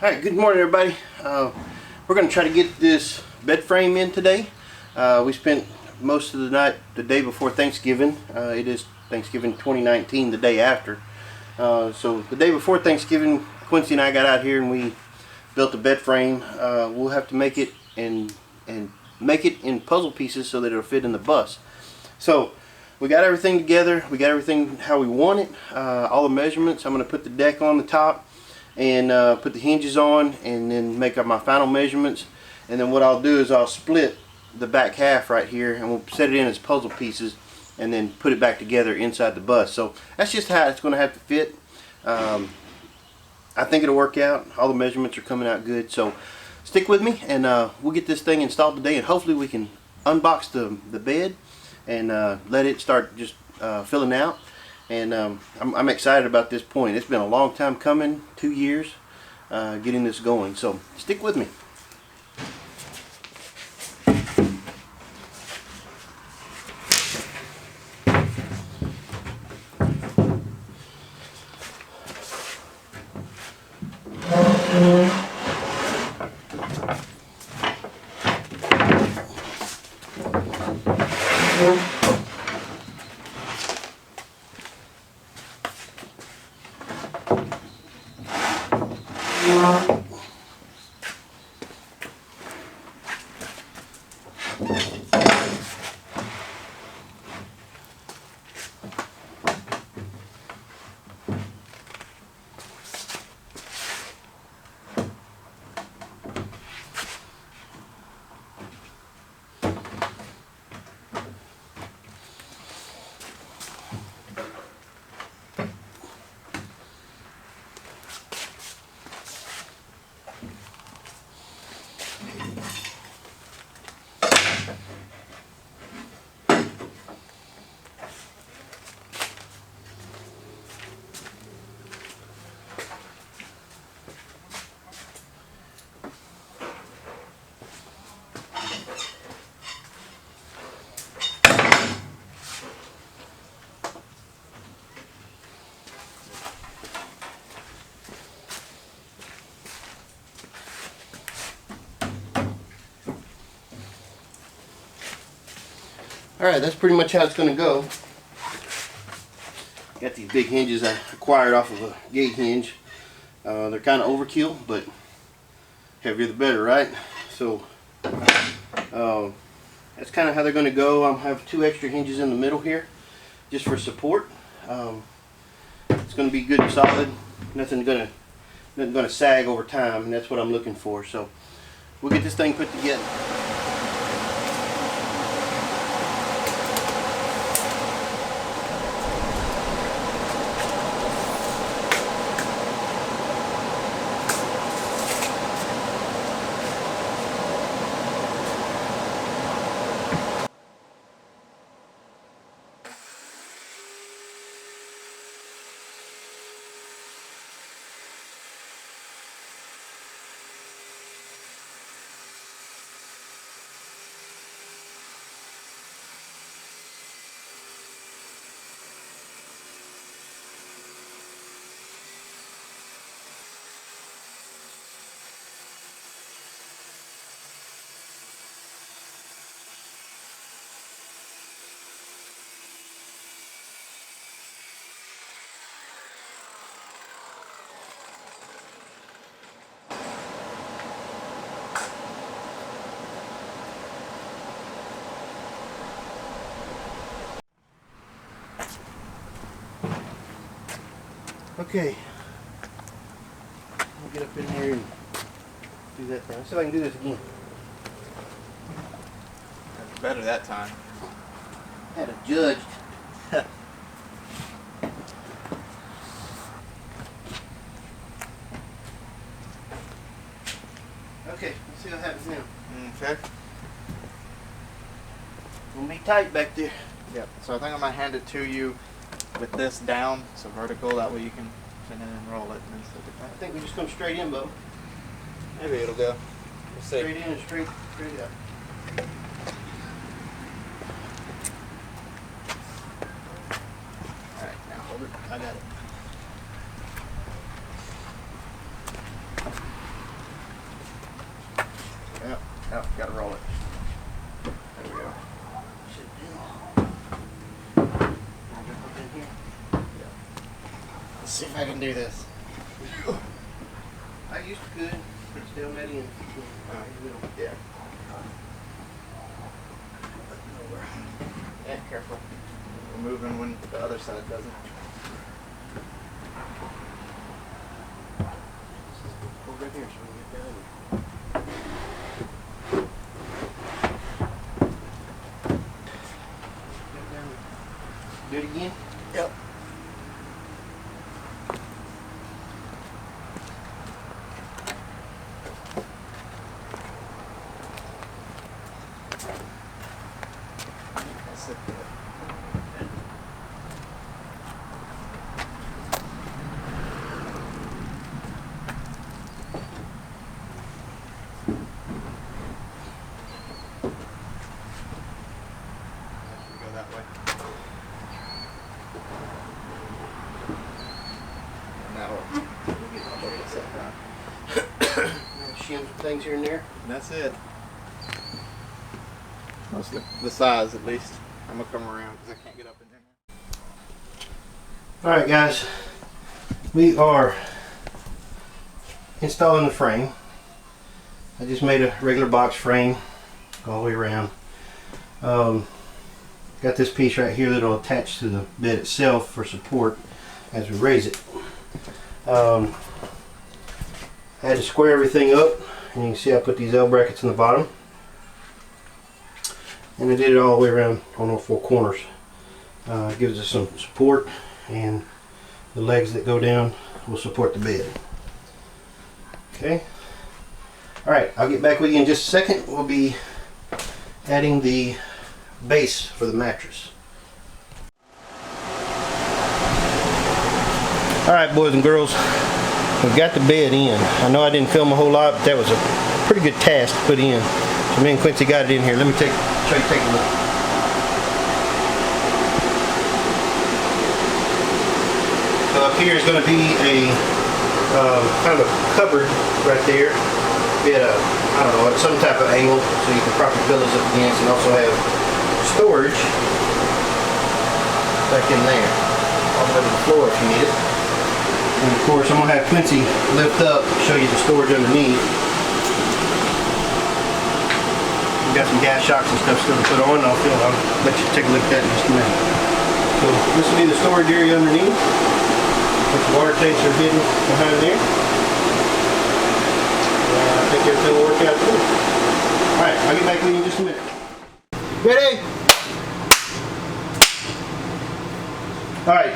Alright, good morning everybody. We're going to try to get this bed frame in today. We spent most of the night the day before Thanksgiving. It is Thanksgiving 2019, the day after. So the day before Thanksgiving, Quincy and I got out here and we built a bed frame. We'll have to make it and make it in puzzle pieces so that it'll fit in the bus. So we got everything together. We got everything how we want it. All the measurements. I'm going to put the deck on the top and put the hinges on and then make up my final measurements. And then what I'll do is I'll split the back half right here and we'll set it in as puzzle pieces and then put it back together inside the bus. So that's just how it's going to have to fit. I think it'll work out. All the measurements are coming out good. So stick with me and we'll get this thing installed today, and hopefully we can unbox the bed and let it start just filling out. And I'm excited about this point. It's been a long time coming, 2 years getting this going. So stick with me. Alright, that's pretty much how it's going to go. Got these big hinges I acquired off of a gate hinge. They're kind of overkill, but heavier the better, right? So that's kind of how they're going to go. I'll have 2 extra hinges in the middle here just for support. It's going to be good and solid. Nothing going to sag over time, and that's what I'm looking for. So we'll get this thing put together. Okay, I'll get up in here and do that thing. Let's see if I can do this again. That's better that time. Had it judged. Okay, let's see what happens now. Okay. Gonna be tight back there. Yep. So I think I'm gonna hand it to you with this down, so vertical. That way you can spin it and roll it. I think we're just going straight in, Bo. Maybe it'll go. We'll see. Straight in and straight out. Alright, now hold it. I got it. Yep. Yep. Gotta roll it. There we go. Let's see if I can do this. I used to could. It's down that end. Yeah. Yeah, careful. We're moving when the other side doesn't. Over here so we can get down. Do it again? Yep. That's it. Go that way. Now we'll get this up front. Shim some things here and there. That's it. Most of the size, at least. I'm gonna come around because I can't get up in there. Alright guys, we are installing the frame. I just made a regular box frame all the way around. Got this piece right here that'll attach to the bed itself for support as we raise it. I had to square everything up, and you can see I put these L brackets in the bottom. And I did it all the way around on all four corners. It gives us some support, and the legs that go down will support the bed. Okay. Alright, I'll get back with you in just a second. We'll be adding the base for the mattress. Alright boys and girls, we've got the bed in. I know I didn't film a whole lot, but that was a pretty good task to put in. So me and Quincy got it in here. Let me show you, take a look. So up here is going to be a kind of a cupboard right there. Be at a, I don't know, at some type of angle so you can prop your pillows up against, and also have storage back in there, all the way to the floor if you need it. And of course I'm going to have Quincy lift up, show you the storage underneath. We've got some gas shocks and stuff still to put on. I'll let you take a look at that in just a minute. So this will be the storage area underneath. The water tanks are hidden behind there. I think everything will work out good. Alright, I'll get back with you in just a minute. Ready? Alright,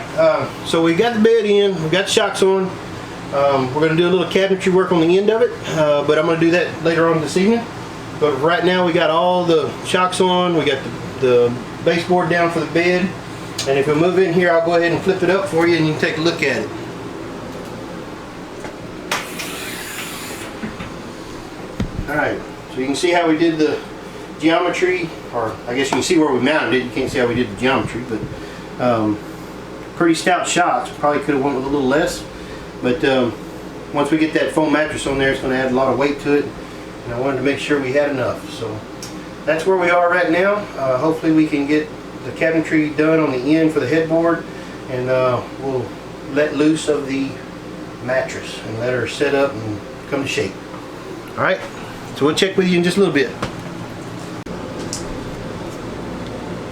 so we got the bed in, we got the shocks on. We're going to do a little cabinetry work on the end of it, but I'm going to do that later on this evening. But right now we got all the shocks on, we got the baseboard down for the bed. And if we move in here, I'll go ahead and flip it up for you and you can take a look at it. Alright, so you can see how we did the geometry, or I guess you can see where we mounted it. You can't see how we did the geometry, but pretty stout shocks. Probably could have went with a little less, but once we get that foam mattress on there, it's going to add a lot of weight to it, and I wanted to make sure we had enough. So that's where we are right now. Hopefully we can get the cabinetry done on the end for the headboard, and we'll let loose of the mattress and let her set up and come to shape. Alright, so we'll check with you in just a little bit.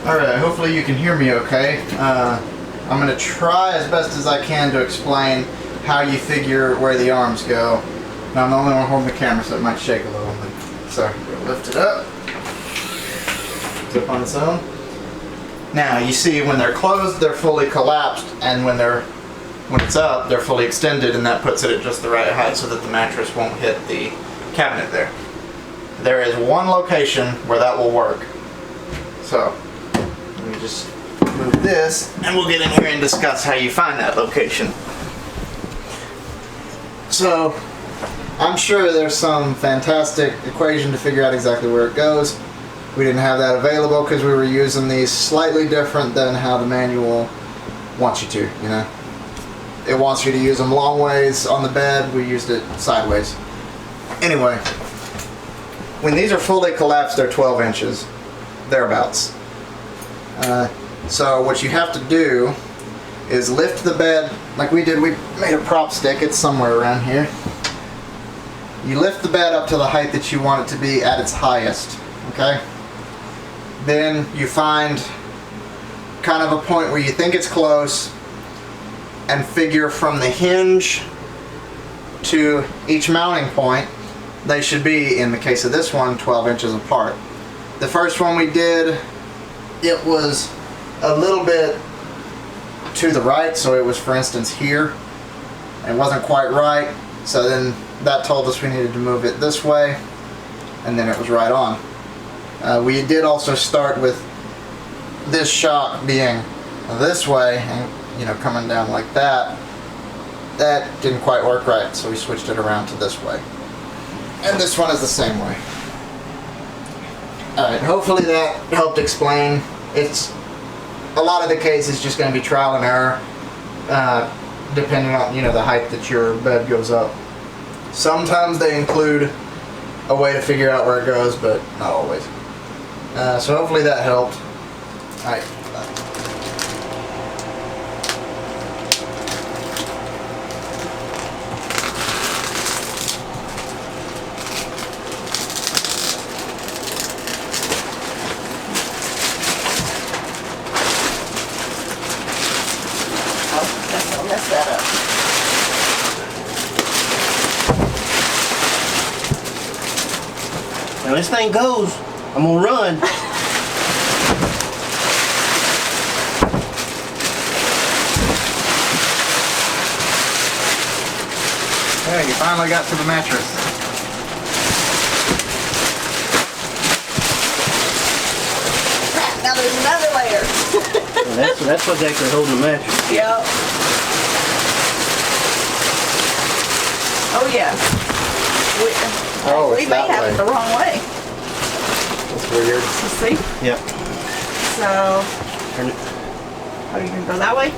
Alright, hopefully you can hear me okay. I'm going to try as best as I can to explain how you figure where the arms go. Now I'm the only one holding the camera, so it might shake a little bit. So we'll lift it up. It's up on its own. Now you see when they're closed, they're fully collapsed, and when it's up, they're fully extended, and that puts it at just the right height so that the mattress won't hit the cabinet there. There is one location where that will work. So let me just move this, and we'll get in here and discuss how you find that location. So I'm sure there's some fantastic equation to figure out exactly where it goes. We didn't have that available because we were using these slightly different than how the manual wants you to, you know. It wants you to use them long ways on the bed. We used it sideways. Anyway, when these are fully collapsed, they're 12 inches, thereabouts. So what you have to do is lift the bed like we did. We made a prop stick. It's somewhere around here. You lift the bed up to the height that you want it to be at its highest, okay? Then you find kind of a point where you think it's close and figure from the hinge to each mounting point, they should be, in the case of this one, 12 inches apart. The first one we did, it was a little bit to the right, so it was, for instance, here. It wasn't quite right, so then that told us we needed to move it this way, and then it was right on. We did also start with this shock being this way and, you know, coming down like that. That didn't quite work right, so we switched it around to this way. And this one is the same way. Alright, hopefully that helped explain. It's a lot of the case is just going to be trial and error, depending on, you know, the height that your bed goes up. Sometimes they include a way to figure out where it goes, but not always. So hopefully that helped. Alright. Mess that up. Now this thing goes, I'm gonna run. Hey, you finally got to the mattress. Now there's another layer. That's what's actually holding the mattress. Yep. Oh yeah. We it's may that have way. it the wrong way. That's weird. You see? Yep. So, Turn it. are you gonna go that way?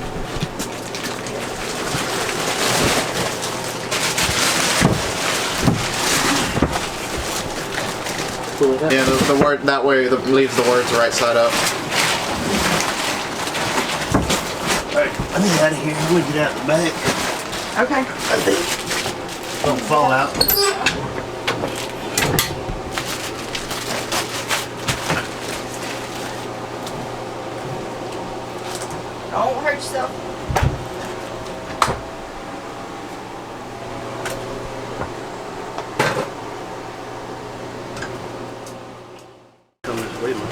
Pull it up. Yeah, the word that way leaves the words right side up. Alright, let me get out of here. I'm gonna get out the back. Okay. I think. Don't fall out. Don't hurt yourself. Come this way, man.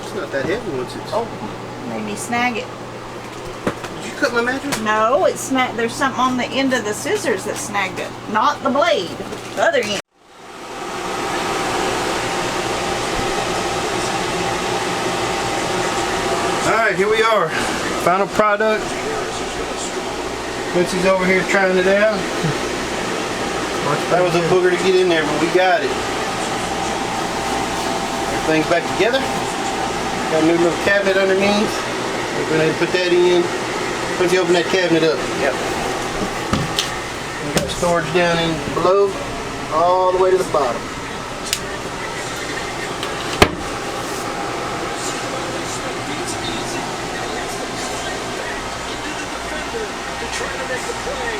It's not that heavy once it's. Oh, made me snag it. Did you cut my mattress? No, it's snagged. There's something on the end of the scissors that snagged it. Not the blade. The other end. Alright, here we are. Final product. Quincy's over here trying it out. That was a booger to get in there, but we got it. Everything's back together. Got a new little cabinet underneath. We're going to put that in. Quincy, open that cabinet up. Yep. We got storage down in below, all the way to the bottom. Trying to make the play.